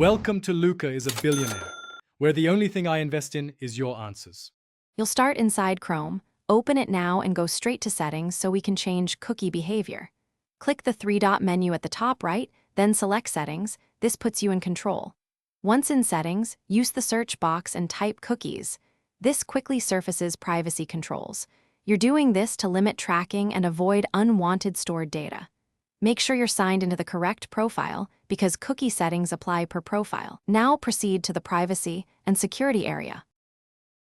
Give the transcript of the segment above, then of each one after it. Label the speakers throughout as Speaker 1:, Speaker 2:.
Speaker 1: Welcome to Luca is a Billionaire, where the only thing I invest in is your answers.
Speaker 2: You'll start inside Chrome, open it now and go straight to Settings so we can change cookie behavior. Click the three-dot menu at the top right, then select Settings. This puts you in control. Once in Settings, use the search box and type cookies. This quickly surfaces privacy controls. You're doing this to limit tracking and avoid unwanted stored data. Make sure you're signed into the correct profile because cookie settings apply per profile. Now proceed to the Privacy and Security area.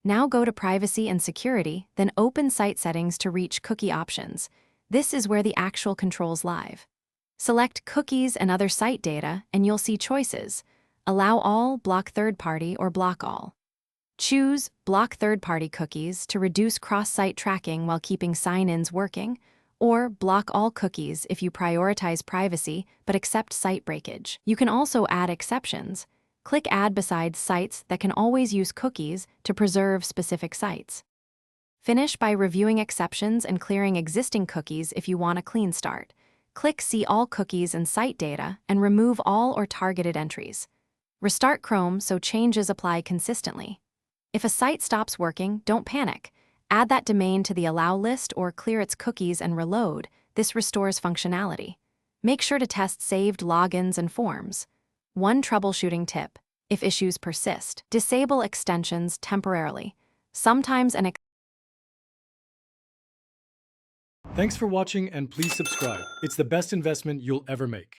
Speaker 2: Now go to Privacy and Security, then open Site Settings to reach cookie options. This is where the actual controls live. Select Cookies and other site data and you'll see choices. Allow all, block third-party, or block all. Choose Block third-party cookies to reduce cross-site tracking while keeping sign-ins working, or block all cookies if you prioritize privacy but accept site breakage. You can also add exceptions. Click Add beside sites that can always use cookies to preserve specific sites. Finish by reviewing exceptions and clearing existing cookies if you want a clean start. Click See All Cookies and Site Data and remove all or targeted entries. Restart Chrome so changes apply consistently. If a site stops working, don't panic. Add that domain to the Allow list or clear its cookies and reload. This restores functionality. Make sure to test saved logins and forms. One troubleshooting tip: if issues persist, disable extensions temporarily. Sometimes an
Speaker 1: Thanks for watching and please subscribe. It's the best investment you'll ever make.